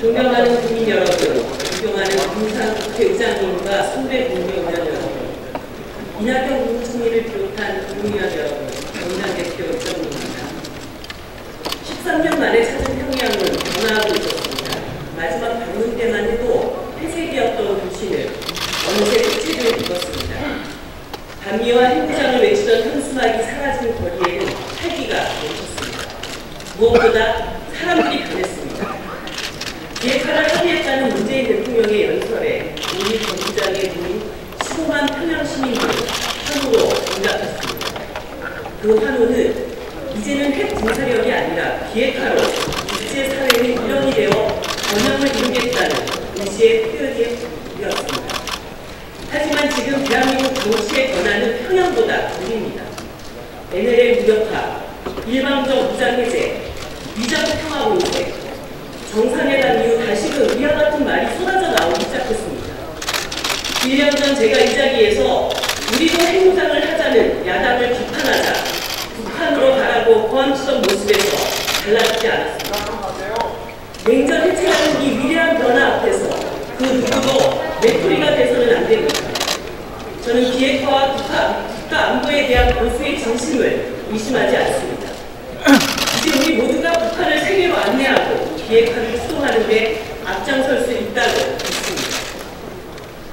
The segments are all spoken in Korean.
존경하는 국민 여러분, 존경하는 금산국회의장님과 선배 국무위원 여러분, 이낙연 국무총리를 비롯한 국무위원 여러분, 원장대표 의장님입니다. 13년 만에 찾은 평양은 변화하고 있었습니다. 마지막 방문 때만 해도 회색이었던 도시는 어느새 색채를 입었습니다. 반미와 핵무장을 외치던 현수막이 사라진 거리에는 활기가 넘쳤습니다. 무엇보다 사람들이 변했습니다. 비핵화를 합의했다는 문재인 대통령의 연설에 우리 본부장의 문인 15만 평양 시민들은 환호로 응답했습니다. 그 환호는 이제는 핵 군사력이 아니라 비핵화로 국제사회의 일원이 되어 번영을 이루겠다는 의지의 표현이었습니다. 하지만 지금 대한민국 정치의 변화는 평양보다 느립니다. NLL 무력화, 일방적 무장해제, 위장 평화 공세, 정상회담 이후 다시금 이와 같은 말이 쏟아져 나오기 시작했습니다. 1년 전 제가 이 자리에서 우리도 핵무장을 하자는 야당을 비판하자 북한으로 가라고 고함치던 모습에서 달라지지 않았습니다. 냉전 해체라는 이 위대한 변화 앞에서 그 누구도 메뚜리가 돼서는 안 됩니다. 저는 비핵화와 국가 안보에 대한 보수의 진심을 의심하지 않습니다. 이제 우리 모두가 북한을 세계로 안내하고 비핵화를 추동하는 데 앞장설 수 있다고 믿습니다.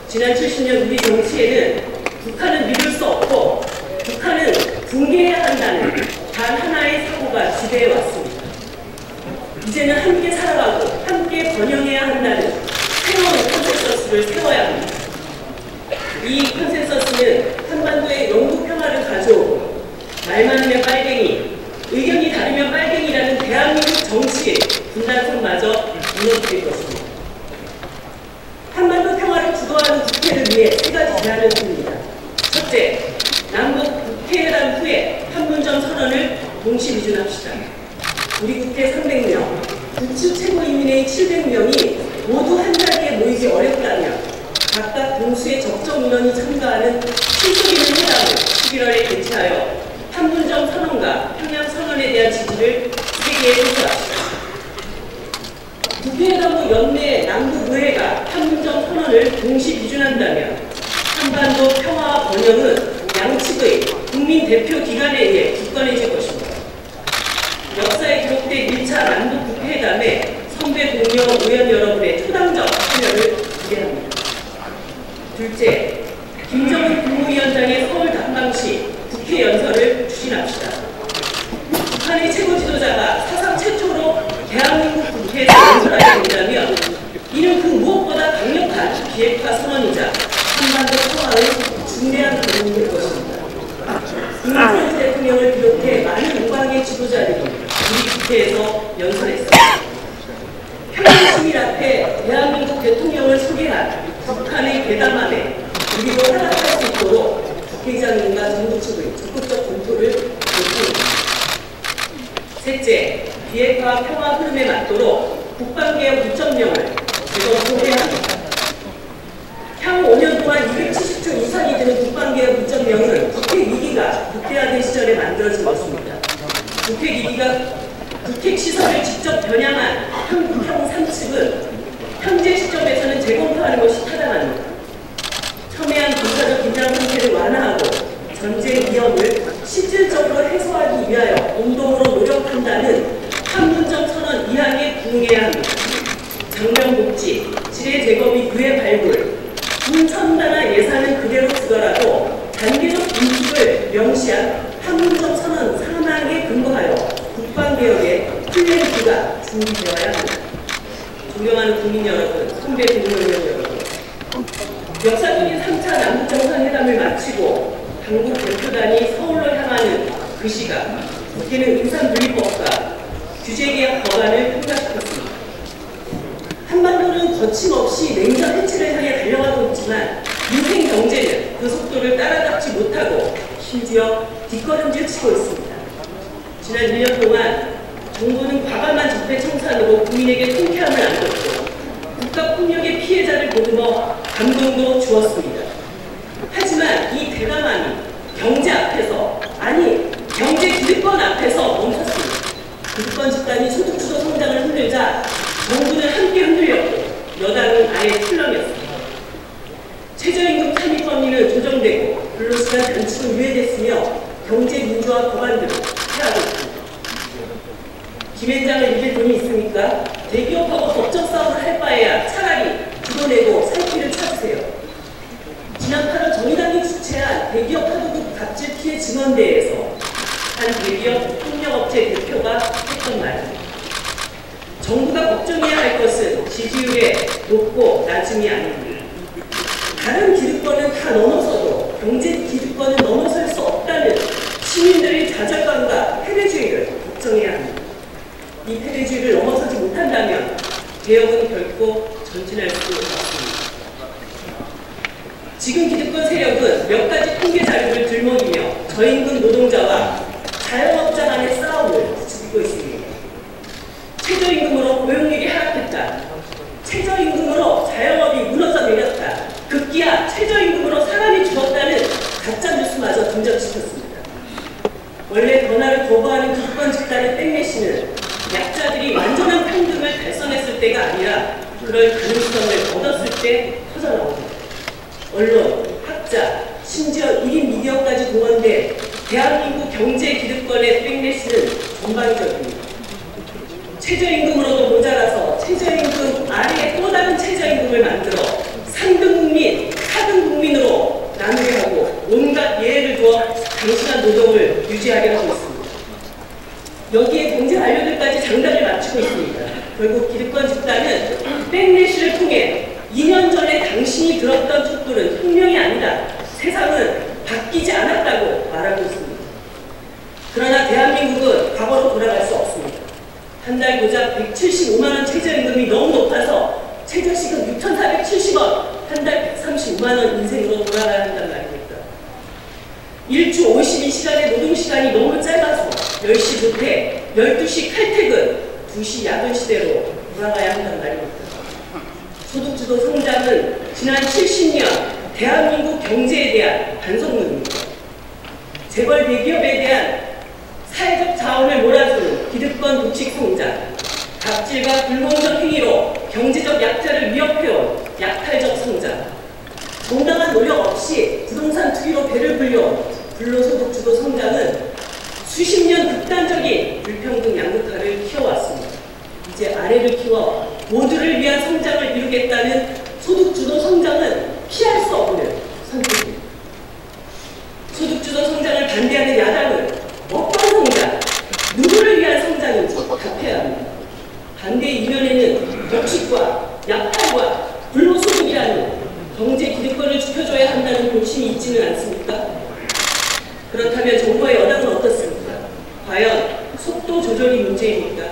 지난 70년 우리 정치에는 북한은 믿을 수 없고 북한은 붕괴해야 한다는 단 하나의 사고가 지배해 왔습니다. 이제는 함께 살아가고 함께 번영해야 한다는 새로운 컨센서스를 세워야 합니다. 이 컨센서스는 한반도의 영구 평화를 가져오고 말 많으면 빨갱이, 의견이 다르면 빨갱이라는 대한민국 정치의 분단선마저 무너뜨릴 것입니다. 한반도 평화를 주도하는 국회를 위해 세 가지 제안을 드립니다. 첫째, 남북 국회회담 후에 판문점 선언을 동시 비준합시다. 우리 국회 300명, 북측 최고인민회의 700명이 모두 한 자리에 모이기 어렵다면 각각 동수의 적정 인원이 참가하는 실속 있는 회담을 11월에 개최하여 판문점 선언과 평양 선언에 대한 지지를 세계에 호소합시다. 국회회담 후 연내 남북의회가 판문점 선언을 동시 비준한다면 한반도 평화와 번영은 양측의 국민 대표 기관에 의해 굳건해질 것입니다. 역사에 기록된 1차 남북 국회회담에 선배 동료 의원 여러분의 초당적 참여를 기대합니다. 둘째, 김정은 국무위원장의 서울 답방시 국회 연설을 추진합시다. 북한의 최고 지도자가 사상 최초로 대한민국 국회에서 연설하게 된다면 이는 그 무엇보다 강력한 비핵화 선언이자 한반도 평화의 중대한 결론일 것입니다. 김정은 대통령을 비롯해 많은 우방의 지도자들이 우리 국회에서 연설했습니다. 평양 시민 앞에 대한민국 대통령을 소개한 북한의 대담함에 우리도 허락할 수 있도록 국회의장님과 정부 측의 적극적 검토를 요구합니다. 셋째, 비핵화 평화 흐름에 맞도록 국방개혁 2.0을 재검토해야 합니다. 향후 5년 동안 270조 이상이 드는 국방개혁 2.0은 국회 위기가 극대화된 시절에 만들어진 것입니다. 국회 위기가 국회 시설을 직접 겨냥한 한국형 3층은 현재 시점에서는 재검토하는 것이 타당합니다. 첨예한 군사적 긴장 상태를 완화하고 전쟁 위험을 실질적으로 해소하기 위하여 공동으로 노력한다는 판문점 선언 2항에 부응해야 합니다. 장병복지, 지뢰 제거비 유해 발굴, 군첨단화 예산은 그대로 두더라도 단계적 인식을 명시한 판문점 선언 3항에 근거하여 국방개혁의 플랜 B가 준비되어야 합니다. 존경하는 국민 여러분, 선배 국무위원 여러분, 역사적인 3차 남북정상회담을 마치고 당국 대표단이 서울로 향하는 그 시각, 국회는 인산분리법과 규제개혁 법안을 통과시켰습니다. 한반도는 거침없이 냉전 해체를 향해 달려가고 있지만 민생 경제는 그 속도를 따라잡지 못하고 심지어 뒷걸음질 치고 있습니다. 지난 1년 동안 정부는 과감한 적폐청산으로 국민에게 통쾌함을 안겼고 국가폭력의 피해자를 보듬어 감동도 주었습니다. 하지만 이 대담함이 경제 앞에서, 아니 경제 기득권 앞에서 멈췄습니다. 기득권 집단이 소득주도 성장을 흔들자 정부는 함께 흔들고 단축은 유예됐으며 경제 민주화 법안들을 해하고 있습니다. 김앤장을 이길 돈이 있습니까? 대기업하고 법적 싸움을 할 바에야 차라리 주도내고 살 길을 찾으세요. 지난 8월 정의당이 주최한 대기업 하도급 갑질 피해 증언대회에서 한 대기업 협력업체 대표가 했던 말. 정부가 걱정해야 할 것은 지지율의 높고 낮음이 아닙니다. 다른 기득권은 다 넘어서도 경제 기득권은 넘어설 수 없다는 시민들의 좌절감과 패배주의를 걱정해야 합니다. 이 패배주의를 넘어서지 못한다면 개혁은 결코 전진할 수 없습니다. 지금 기득권 세력은 몇 가지 통계 자료를 들먹이며 저임금 노동자와 자영업자 간의 싸움을 부추기고 있습니다. 최저임금으로 고용률이 하락했다. 최저임금으로 자영업이 무너져 내렸다. 급기야 최저임금으로 사람이 죽었다는 가짜뉴스마저 등장시켰습니다. 원래 변화를 거부하는 기득권 집단의 백내시는 약자들이 완전한 평등을 달성했을 때가 아니라 그럴 가능성을 얻었을 때 터져나옵니다. 언론, 학자, 심지어 1인 미디어까지 동원된 대한민국 경제 기득권의 백내시는 전방위적입니다. 최저임금으로도 모자라서 최저임금 아래에 또 다른 최저임금을 만들어 3등 국민, 4등 국민으로 나누게 하고 온갖 예외를 두어 강심한 노동을 유지하게 하고 있습니다. 여기에 경제 관료들까지 장단을 맞추고 있습니다. 결국 기득권 집단은 백내시를 통해 2년 전에 당신이 들었던 촛불은 혁명이 아니다. 세상은 바뀌지 않았다고 말하고 있습니다. 그러나 대한민국은 과거로 돌아갈 수 없습니다. 한 달 고작 175만원 최저임금이 너무 높아서 최저시급 6,470원, 한 달 135만원 인생으로 돌아가야 한다는 말입니다. 일주 52시간의 노동시간이 너무 짧아서 10시 부퇴, 12시 칼퇴근, 2시 야근 시대로 돌아가야 한다는 말입니다. 소득주도 성장은 지난 70년 대한민국 경제에 대한 반성문입니다. 재벌 대기업에 대한 사회적 자원을 몰아주는 기득권 독식 성장, 갑질과 불공정 행위로 경제적 약자를 위협해온 약탈적 성장, 정당한 노력 없이 부동산 투기로 배를 불려온 불로소득주도 성장은 수십 년 극단적인 불평등 양극화를 키워왔습니다. 이제 아래를 키워 모두를 위한 성장을 이루겠다는 소득주도 성장은 피할 수 없는 선택입니다. 소득주도 성장을 반대하는 야당은 어떤 성장, 누구를 위한 성장인지 답해야 합니다. 반대 이면에는 독식과 약탈과 불로소득이라는 경제 기득권을 지켜줘야 한다는 고심이 있지는 않습니까? 그렇다면 정부의 여당은 어떻습니까? 과연 속도 조절이 문제입니까?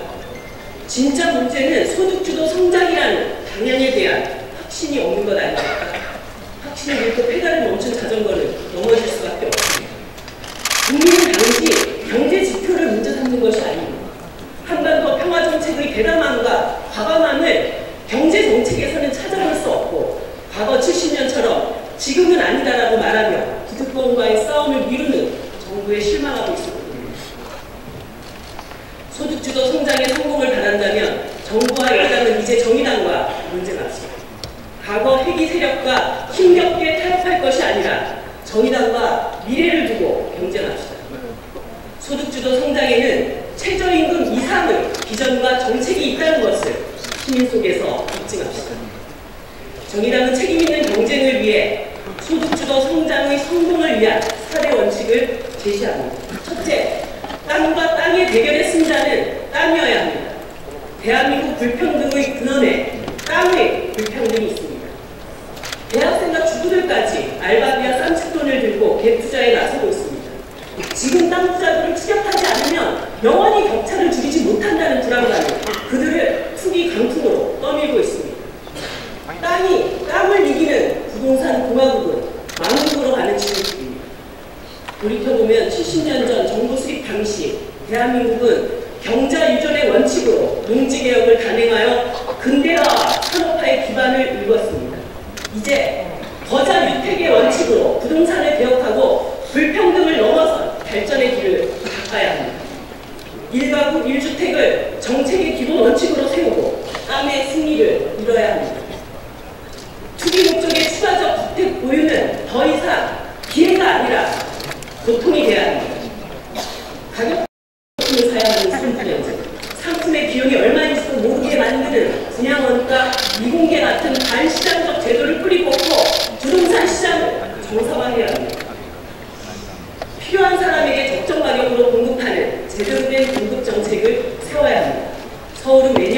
진짜 문제는 소득주도 성장이라는 방향에 대한 확신이 없는 것 아닙니까? 확신을 잃고 페달을 멈춘 자전거는 넘어질 수밖에 없습니다. 국민은 단지 경제 지표를 문제 삼는 것이 아닙니다. 한반도 평화정책의 대담함과 과감함을 경제정책에서는 찾아볼 수 없고 과거 70년처럼 지금은 아니다라고 말하며 기득권과의 싸움을 미루는 정부에 실망하고 있습니다. 소득주도 성장의 성공을 바란다면 정부와 여당은 이제 정의당과 논쟁합시다. 과거 회기 세력과 힘겹게 타협할 것이 아니라 정의당과 미래를 두고 경쟁합시다. 소득주도 성장에는 최저임금 이상의 비전과 정책이 있다는 것을 시민 속에서 입증합시다. 정의당은 책임있는 경쟁을 위해 소득주도 성장의 성공을 위한 4대 원칙을 제시합니다. 첫째, 땅과 땅의 대결의 승자는 땅이어야 합니다. 대한민국 불평등의 근원에 땅의 불평등이 있습니다. 대학생과 주부들까지 알바비와 쌈짓돈을 들고 갭 투자에 나서고 있습니다. 지금 땅 투자들을 추격하지 않으면 영원히 격차를 줄이지 못한다는 불안감이 그들을 투기 강풍으로 떠밀고 있습니다. 땅을 이기는 부동산 공화국은 망국으로 가는 지금입니다. 돌이켜보면 70년 전 정부 수립 당시 대한민국은 경자 유전의 원칙으로 농지개혁을 단행하여 근대화 산업화의 기반을 이루었습니다. 이제 거자 유택의 원칙으로 부동산을 개혁하고 불평등을 넘어선 발전의 길을 닦아야 합니다. 1가구 1주택을 정책의 기본 원칙으로 세우고 땅의 승리를 이뤄야 합니다. 투기 목적의 추가적 주택 보유는 더 이상 기회가 아니라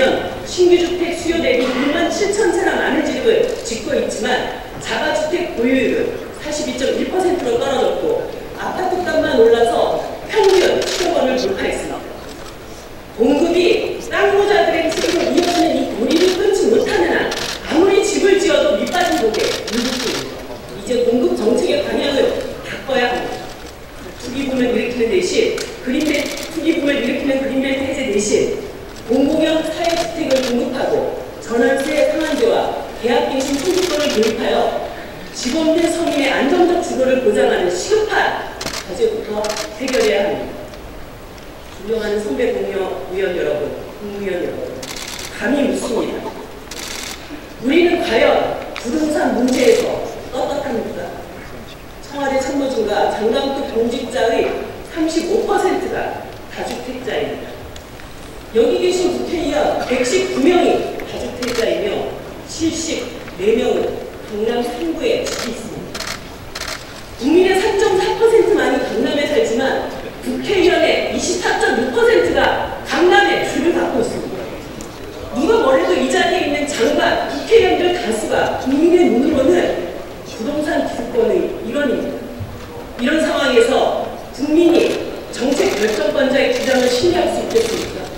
보면 신규 주택 수요 대비 6만 7천 채나 많은 집을 짓고 있지만 자가주택 보유율은 42.1%로 떨어졌고 아파트 값만 올라서 평균 10억 원을 돌파했습니다. 공급이 땅 모자들의 책임을 이어지는 이 고리를 끊지 못하는 한 아무리 집을 지어도 밑빠진 독에 물들습니다. 이제 공급 정책의 방향을 바꿔야 합니다. 투기붐을 일으키는 대신 투기붐을 일으키는 그린벨트 해제 대신 공공형 사회주택을 공급하고 전월세 상한제와 계약갱신 청구권을 도입하여 집 없는 서민의 안정적 주거를 보장하는 시급한 과제부터 해결해야 합니다. 존경하는 선배 국무위원 여러분, 국무위원 여러분, 감히 묻습니다. 우리는 과연 부동산 문제에서 떳떳합니까? 청와대 참모진과 장관급 공직자의 35%가 다주택자입니다. 여기 계신 국회의원 119명이 다주택자이며 74명은 강남 3구에 집이 있습니다. 국민의 3.4%만이 강남에 살지만 국회의원의 24.6%가 강남에 주를 갖고 있습니다. 누가 뭐래도 이 자리에 있는 장관, 국회의원들 다수가 국민의 눈으로는 부동산 기득권의 일원입니다. 이런 상황에서 국민이 정책 결정권자의 주장을 신뢰할 수 있겠습니까?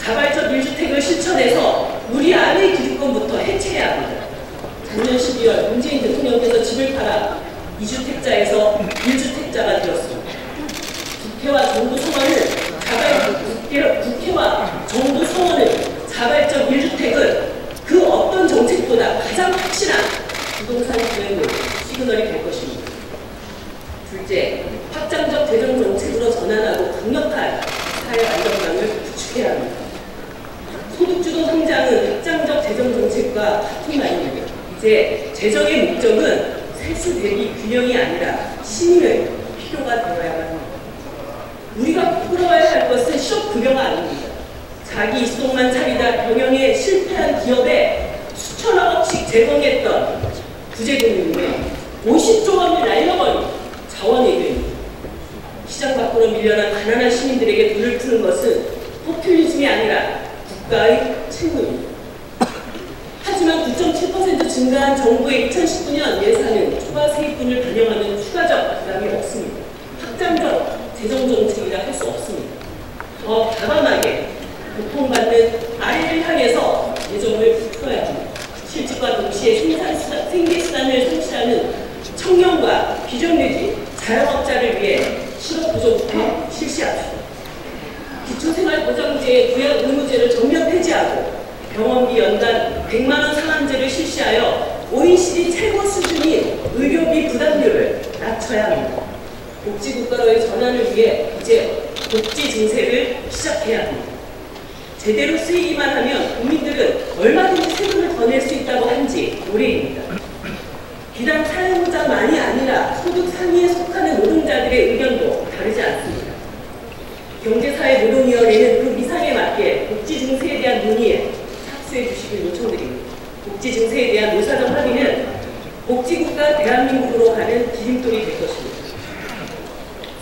자발적 1주택을 실천해서 우리 안의 기득권부터 해체해야 합니다. 작년 12월 문재인 대통령께서 집을 팔아 2주택자에서 1주택자가 되었습니다. 국회와 정부 성원은 자발적 1주택은 그 어떤 정책보다 가장 확실한 부동산 수행의 시그널이 될 것입니다. 둘째, 확장적 재정 정책으로 전환하고 강력한 사회 안정망을 구축해야 합니다. 소득주도 성장은 확장적 재정 정책과 같은 말입니다. 이제 재정의 목적은 세수 대비 균형이 아니라 신인의 필요가 되어야만 합니다. 우리가 부끄러워야 할 것은 실업급여가 아닙니다. 자기 입속만 차리다 경영에 실패한 기업에 수천억씩 제공했던 구제금융이며 50조 원을 날려버린 자원외교입니다. 시장 밖으로 밀려난 가난한 시민들에게 돈을 푸는 것은 포퓰리즘이 아니라 국가의 책무입니다. 하지만 9.7% 증가한 정부의 2019년 예산은 추가 세입분을 반영하는 추가적 부담이 없습니다. 확장적 재정정책이라 할 수 없습니다. 더 과감하게 고통받는 아이를 향해서 예정을 풀어야 합니다. 실직과 동시에 생계수단을 성취하는 청년과 비정규직 자영업자를 위해 실업보조부터 실시합시다. 기초생활보장제의 부양 의무제를 전면 폐지하고 병원비 연간 100만원 상한제를 실시하여 OECD 최고 수준인 의료비 부담률을 낮춰야 합니다. 복지국가로의 전환을 위해 이제 복지 증세를 시작해야 합니다. 제대로 쓰이기만 하면 국민들은 얼마든지 세금을 더 낼 수 있다고 한지 오래입니다. 비단 사용자만이 아니라 소득 상위에 속하는 노동자들의 의견도 다르지 않습니다. 경제사회노동위원회는 그 미상에 맞게 복지 증세에 대한 논의에 착수해 주시길 요청드립니다. 복지 증세에 대한 노사정 합의는 복지국가 대한민국으로 가는 디딤돌이 될 것입니다.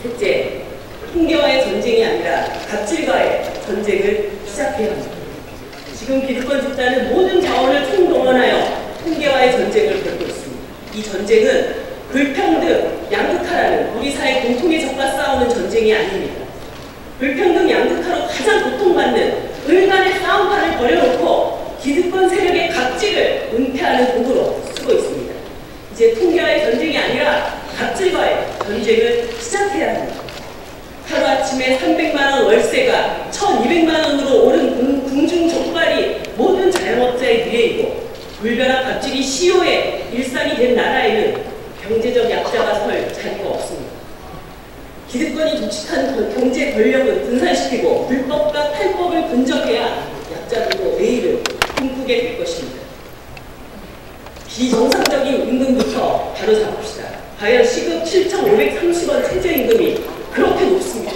셋째, 통계와의 전쟁이 아니라 갑질과의 전쟁을 시작해야 합니다. 지금 기득권 집단은 모든 자원을 총동원하여 통계와의 전쟁을 벌이고 있습니다. 이 전쟁은 불평등, 양극화라는 우리 사회 공통의 적과 싸우는 전쟁이 아닙니다. 불평등, 양극화로 가장 고통받는 을간의 싸움판을 벌여놓고 기득권 세력의 갑질을 은폐하는 도구로 쓰고 있습니다. 이제 통계와의 전쟁이 아니라 갑질과의 전쟁을 시작해야 합니다. 하루아침에 300만원 월세가 1200만원으로 오른 궁중족발이 모든 자영업자의 미래이고 물벼락 갑질이 CEO의 일상이 된 나라에는 경제적 약자가 설 자리가 없습니다. 기득권이 독식한 경제 권력은 분산시키고 불법과 탈법을 근절해야 약자들도 내일을 꿈꾸게 될 것입니다. 비정상적인 임금부터 바로 잡읍시다. 과연 시급 7,530원 최저임금이 그렇게 높습니까?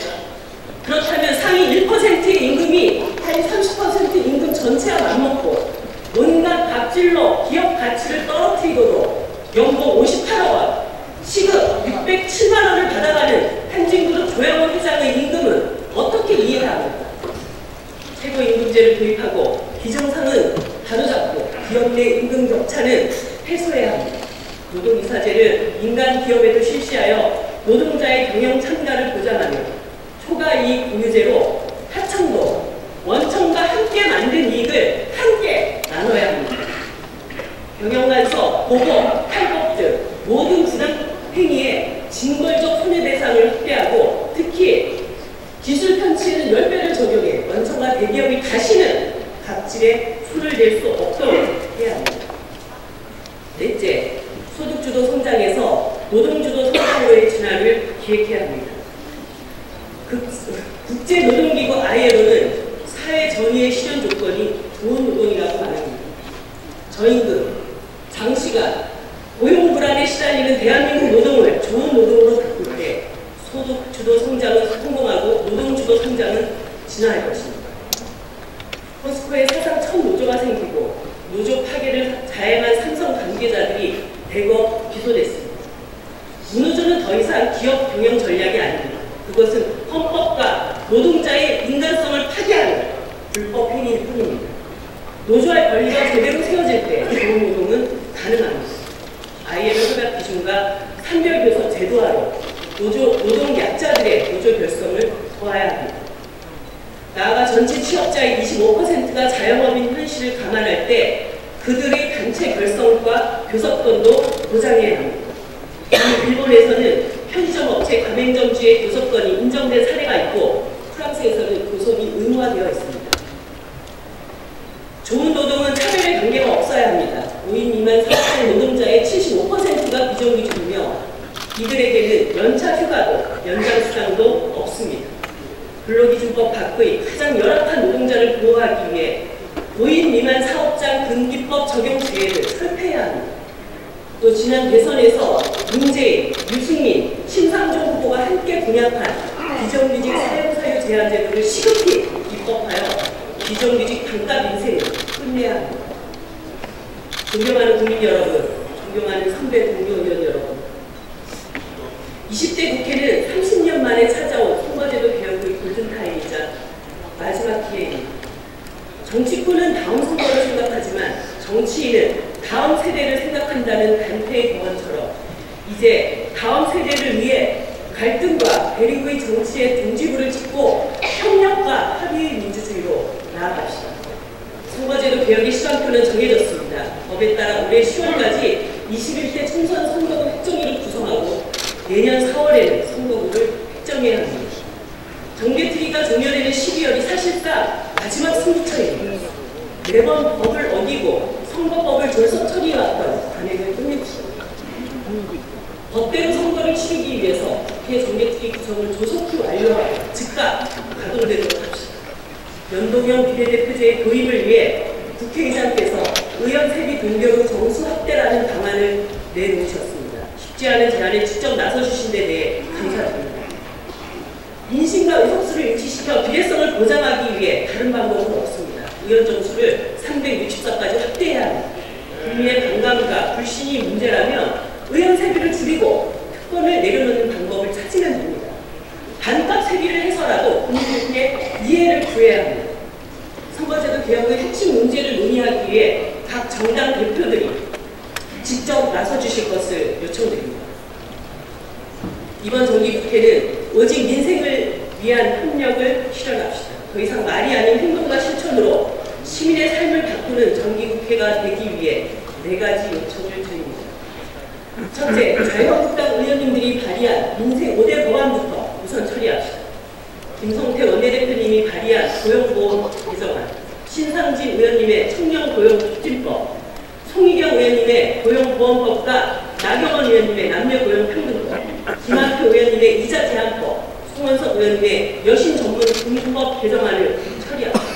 그렇다면 상위 1%의 임금이 하위 30% 임금 전체와 맞먹고 온갖 갑질로 기업 가치를 떨어뜨리도록 연봉 58억 원, 시급 607만 원을 받아가는 한진그룹 조영원 회장의 임금은 어떻게 이해합니까? 최고임금제를 도입하고 비정상은 바로잡고 기업 내 임금 격차는 해소해야 합니다. 노동이사제를 민간 기업에도 실시하여 노동자의 경영 참가를 보장하며 초과이익 공유제로 하청도, 원청과 함께 만든 이익을 함께 나눠야 합니다. 경영관서, 보복, 탈법 등 모든 부당 행위에 징벌적 손해배상을 확대하고 특히 기술 편취에는 10배를 적용해 원청과 대기업이 다시는 갑질에 손을 댈 수 없도록 해야 합니다. 넷째, 소득주도 성장에서 노동주도 성장으로의 진화를 기획해야 합니다. 국제노동기구 ILO는 사회 전위의 실현 조건이 좋은 노동이라고 말합니다. 저임금, 장시간, 고용 불안에 시달리는 대한민국 노동을 좋은 노동으로 바꿀 때 소득주도 성장은 성공하고 노동주도 성장은 진화할 것입니다. 포스코에 사상 첫 노조가 생기고 노조 파괴를 자행한 삼성 관계자들이 대거 기소됐습니다. 무노조는 더 이상 기업 경영 전략이 아닙니다. 그것은 헌법과 노동자의 인간성을 파괴하는 불법 행위일 뿐입니다. 노조할 권리가 제대로 세워질 때 좋은 노동은 가능합니다. ILO 협약 기준과 산별교섭 제도화로 노동 약자들의 노조 결성을 도와야 합니다. 나아가 전체 취업자의 25%가 자영업인 현실을 감안할 때 그들의 단체 결성과 교섭권도 보장해야 합니다. 일본에서는 편의점 업체 가맹점주의 교섭권이 인정된 사례가 있고 프랑스에서는 교섭이 의무화되어 있습니다. 좋은 노동은 차별의 관계가 없어야 합니다. 5인 미만 사업장 노동자의 75%가 비정규직이며 이들에게는 연차 휴가도 연장 수당도 없습니다. 근로기준법 밖의 가장 열악한 노동자를 보호하기 위해 5인 미만 사업장 등기법 적용 제외를 철폐해야 합니다. 또 지난 대선에서 문재인, 유승민, 심상정 후보가 함께 공약한 비정규직 사용사유 제한 제도를 시급히 입법하여 비정규직 단가 민생을 끝내야 합니다. 존경하는 국민 여러분, 존경하는 선배 동료 의원 여러분, 20대 국회는 30년 만에 찾아온 선거제도 개혁의 골든타임이자 마지막 기회입니다. 정치권은 다음 선거를 생각하지만 정치인은 다음 세대를 생각한다는 단테의 법안처럼 이제 다음 세대를 위해 갈등과 대립의 정치의 등지부를 찍고 협력과 합의의 민주주의로 나아갑시다. 선거제도 개혁의 시간표는 정해졌습니다. 법에 따라 올해 10월까지 21대 총선 선거구 획정위를 구성하고 내년 4월에는 선거구를 획정해야 합니다. 정개특위가 종료되는 12월이 사실상 마지막 승부처입니다. 매번 법을 어기고 선거법을 졸속 처리해왔던 관행을 끝냅시다. 법대로 선거를 치르기 위해서 국회 정개특위 구성을 조속히 완료하고 즉각 가동되도록 합시다. 연동형 비례대표제의 도입을 위해 국회의장께서 의원 세비 동결 정수 확대라는 방안을 내놓으셨습니다. 쉽지 않은 제안에 직접 나서주신 데 대해 감사드립니다. 민심과 의석수를 일치시켜 비례성을 보장하기 위해 다른 방법은 없습니다. 의원 정수를 364까지 확대해야 합니다. 국민의 반감과 불신이 문제라면 의원 세비를 줄이고 특권을 내려놓는 방법을 찾으면 됩니다. 반값 세비를 해서라도 국민들께 이해를 구해야 합니다. 선거제도 개혁의 핵심 문제를 논의하기 위해 각 정당 대표들이 직접 나서주실 것을 요청드립니다. 이번 정기국회는 오직 민생을 위한 협력을 실현합시다. 더 이상 말이 아닌 행동과 실천으로 시민의 삶을 바꾸는 정기국회가 되기 위해 4가지 요청을 드립니다. 첫째, 자유한국당 의원님들이 발의한 민생 5대 법안부터 우선 처리합시다. 김성태 원내대표님이 발의한 고용보험 개정안, 신상진 의원님의 청년고용촉진법, 송희경 의원님의 고용보험법과 나경원 의원님의 남녀고용평등법, 김한표 의원님의 이자 제한법, 송원석 의원님의 여신전문금융법 개정안을 처리합니다.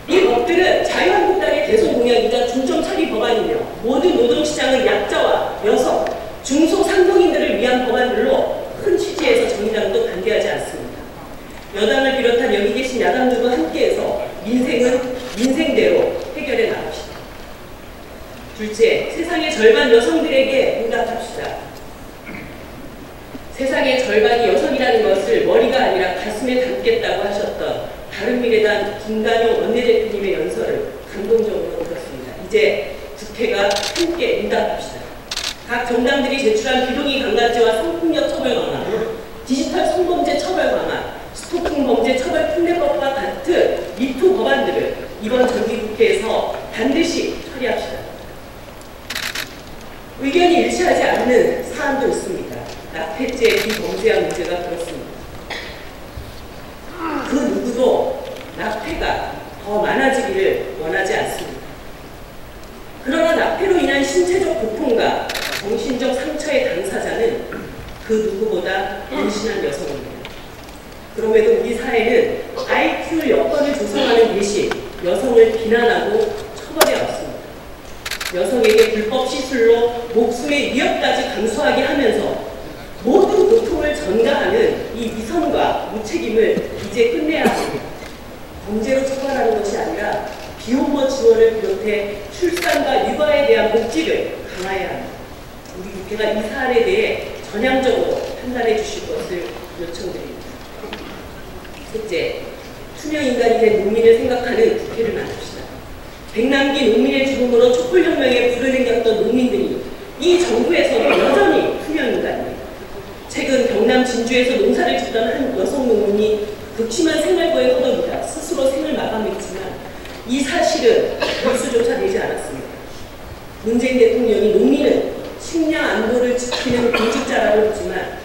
이 법들은 자유한국당의 대선 공약이자 중점 처리 법안이며 모든 노동시장의 약자와 여성, 중소상공인들을 위한 법안들로 큰 취지에서 정의당도 반대하지 않습니다. 여당을 비롯한 여기 계신 야당들과 함께해서 민생은 민생대로 해결해 나갑시다. 둘째, 세상의 절반 여성들에게 응답합시다. 세상의 절반이 여성이라는 것을 머리가 아니라 가슴에 담겠다고 하셨던 바른미래당 김관영 원내대표님의 연설을 감동적으로 들었습니다. 이제 국회가 함께 응답합시다. 각 정당들이 제출한 비동의 강간죄와 성폭력 처벌 강화, 디지털 성범죄 처벌 강화, 스토킹 범죄 처벌 특례법과 같은 미투 법안들을 이번 정기국회에서 반드시 처리합시다. 의견이 일치하지 않는 사안도 있습니다. 납태죄 비범죄화 문제가 그렇습니다. 그 누구도 납태가 더 많아지기를 원하지 않습니다. 그러나 납태로 인한 신체적 고통과 정신적 상처의 당사자는 그 누구보다 헌신한 여성입니다. 그럼에도 우리 사회는 아이 키울 여건을 조성하는 대신 여성을 비난하고 처벌해왔습니다. 여성에게 불법 시술로 목숨의 위협까지 감수하게 하면서 모든 고통을 전가하는 이 위선과 무책임을 이제 끝내야 합니다. 범죄로 처벌하는 것이 아니라 비혼모 지원을 비롯해 출산과 육아에 대한 복지를 강화해야 합니다. 우리 국회가 이 사안에 대해 전향적으로 판단해 주실 것을 요청드립니다. 셋째, 투명 인간이 된 농민을 생각하는 국회를 만듭시다. 백남기 농민의 죽음으로 촛불혁명에 불을 남겼던 농민들이 이 정부에서도 여전히 투명 인간입니다. 최근 경남 진주에서 농사를 짓던 한 여성 농민이 극심한 생활고에 허덕이다 스스로 생을 마감했지만 이 사실은 결수조차 되지 않았습니다. 문재인 대통령이 농민은 식량 안보를 지키는 공직자라고 했지만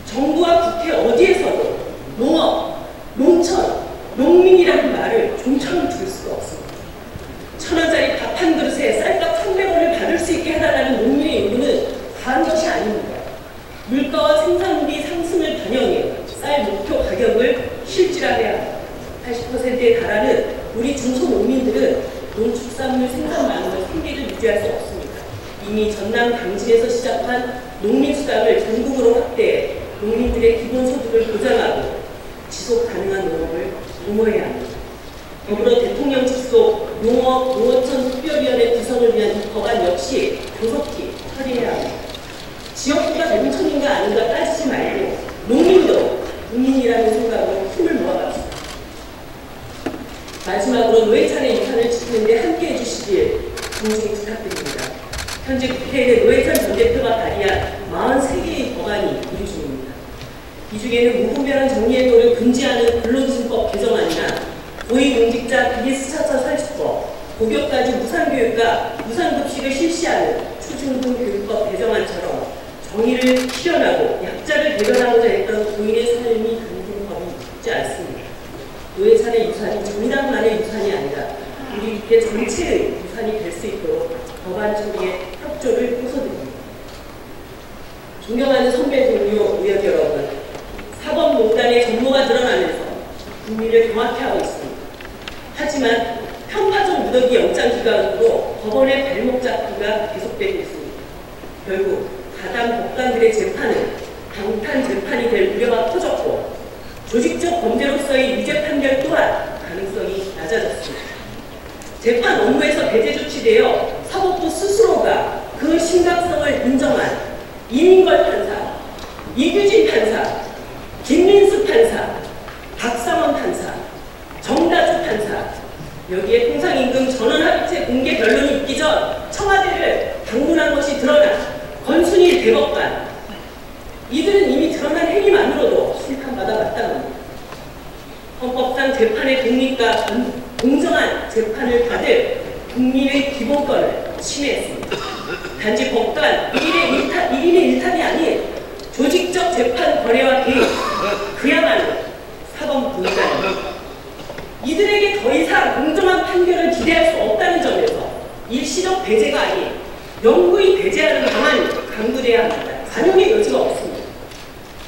정부와 국회 어디에서도 농업, 농촌, 농민이라는 말을 좀처럼 들을 수가 없습니다. 1,000원짜리 밥 한 그릇에 쌀값 300원을 받을 수 있게 해달라는 농민의 요구는 과한 것이 아닙니다. 물가와 생산비 상승을 반영해 쌀 목표 가격을 실질화해야 합니다. 80%에 달하는 우리 중소농민들은 농축산물 생산만으로 생계를 유지할 수 없습니다. 이미 전남 강진에서 시작한 농민수당을 전국으로 확대해 농민들의 기본소득을 보장하고 지속가능한 농업을 도모해야 합니다. 더불어 대통령 직속 농업, 농어촌 특별위원회 구성을 위한 이 법안 역시 조속히 처리해야 합니다. 지역구가 농촌인가 아닌가 따지지 말고 농민도 국민이라는 생각으로 힘을 모아갑시다. 마지막으로 노회찬의 유산을 지키는 데 함께해 주시길 공중히 부탁드립니다. 현재 국회에는 노회찬 전 대표가 발의한 43개의 법안이 이루 중입니다. 이 중에는 무분별한 정리해고를 금지하는 근로기준법 개정안이나 고위공직자 비리스차차 설치법, 고교까지 무상교육과 무상급식을 실시하는 초중등교육법 개정안처럼 정의를 실현하고 약자를 대변하고자 했던 고인의 삶이 담긴 법이 있지 않습니다. 노회찬의 유산이 정당만의 유산이 아니라 우리 국회 전체의 유산이 될 수 있도록 법안 처리에 협조를 호소드립니다. 존경하는 선배 동료 의원 여러분, 사법농단의 전모가 드러나면서 국민을 경악해 하고 있습니다. 하지만 편파적 무더기 영장기각으로 법원의 발목 잡기가 계속되고 있습니다. 결국 가담 법관들의 재판은 방탄 재판이 될 우려가 커졌고 조직적 범죄로서의 유죄 판결 또한 가능성이 낮아졌습니다. 재판 업무에서 배제 조치되어 사법부 스스로가 그 심각성을 인정한 이민걸 판사, 이규진 판사, 김민수 판사, 박상원 판사, 정다주 판사, 여기에 통상임금 전원합의체 공개 변론이 있기 전 청와대를 방문한 것이 드러난 권순일 대법관, 이들은 이미 드러난 행위만으로도 심판받아 마땅합니다. 헌법상 재판의 독립과 공정한 재판을 받을 국민의 기본권을 침해했습니다. 단지 법관 1인의 일탈이 아닌 조직적 재판 거래와 개입, 그야말로 사법농단입니다. 이들에게 더 이상 공정한 판결을 기대할 수 없다는 점에서 일시적 배제가 아닌 영구히 배제하는 방안이 강구돼야 합니다. 관용의 여지가 없습니다.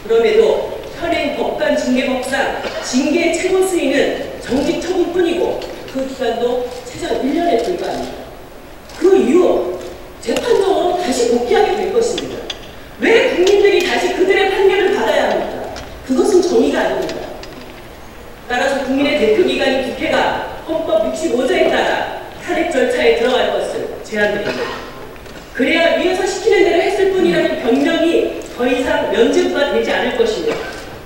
그럼에도 현행 법관 징계법상 징계 최고 수위는 정직 처분뿐이고 그 기간도 최장 1년에 불과합니다. 그 이후 재판정으로 다시 복귀하게 될 것입니다. 왜 국민들이 다시 그들의 판결을 받아야 합니까? 그것은 정의가 아닙니다. 따라서 국민의 대표기관인 국회가 헌법 65조에 따라 탄핵 절차에 들어갈 것을 제안드립니다. 그래야 위에서 시키는 대로 했을 뿐이라는 변명이 더 이상 면죄부가 되지 않을 것이며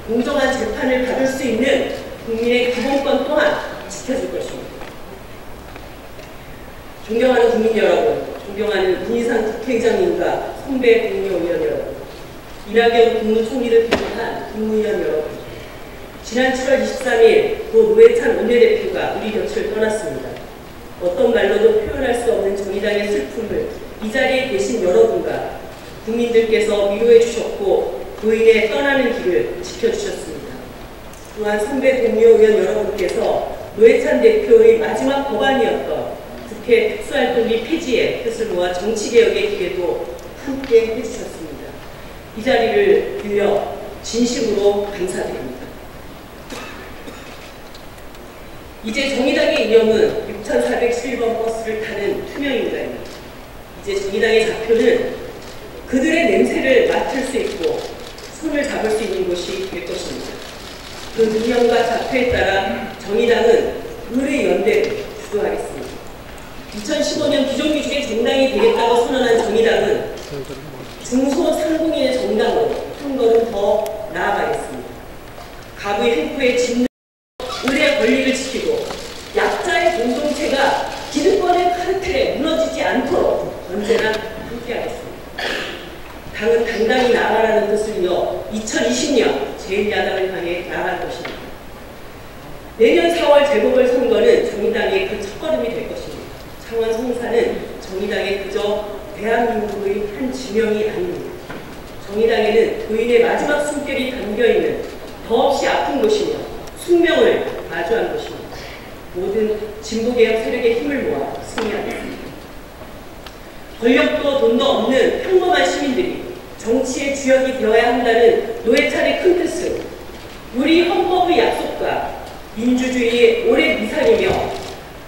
공정한 재판을 받을 수 있는 국민의 기본권 또한 지켜줄 것입니다. 존경하는 국민 여러분, 존경하는 문희상 국회의장님과 선배 국무위원 여러분, 이낙연 국무총리를 비롯한 국무위원 여러분, 지난 7월 23일 고 노회찬 원내대표가 우리 곁을 떠났습니다. 어떤 말로도 표현할 수 없는 정의당의 슬픔을 이 자리에 계신 여러분과 국민들께서 위로해 주셨고 고인의 떠나는 길을 지켜주셨습니다. 또한 선배 동료의원 여러분께서 노회찬 대표의 마지막 법안이었던 국회 특수활동비 폐지에 뜻을 모아 정치개혁의 길에도 함께 해주셨습니다. 이 자리를 빌려 진심으로 감사드립니다. 이제 정의당의 이념은 6411번 버스를 타는 투명인간입니다. 이제 정의당의 좌표는 그들의 냄새를 맡을 수 있고 손을 잡을 수 있는 곳이 될 것입니다. 그 이념과 좌표에 따라 정의당은 의뢰 연대를 주도하겠습니다. 2015년 비정규직의 정당이 되겠다고 선언한 정의당은 중소상공인의 정당으로 한 걸음 더 나아가겠습니다. 가부의 행포에 짓는 의뢰 권리를 지키고 약자의 공동체가 기득권의 카르텔에 무너지지 않도록 언제나 함께하겠습니다. 당은 당당히 나아가라는 뜻을 이어 2020년 제1야당을 향해 나아갈 것입니다. 내년 4월 재보궐선거는 정의당의 그 첫걸음이 될 것입니다. 창원 성사는 정의당의 그저 대한민국의 한 지명이 아닙니다. 정의당에는 고인의 마지막 숨결이 담겨있는 더없이 아픈 곳이며 숙명을 마주한 곳입니다. 모든 진보개혁 세력의 힘을 모아 승리하겠습니다. 권력도 돈도 없는 평범한 시민들이 정치의 주역이 되어야 한다는 노회찬의 큰 뜻은 우리 헌법의 약속과 민주주의의 오랜 미산이며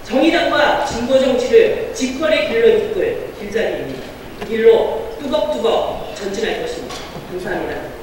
정의당과 진보정치를 집권의 길로 이끌 길자리입니다. 그 길로 뚜벅뚜벅 전진할 것입니다. 감사합니다.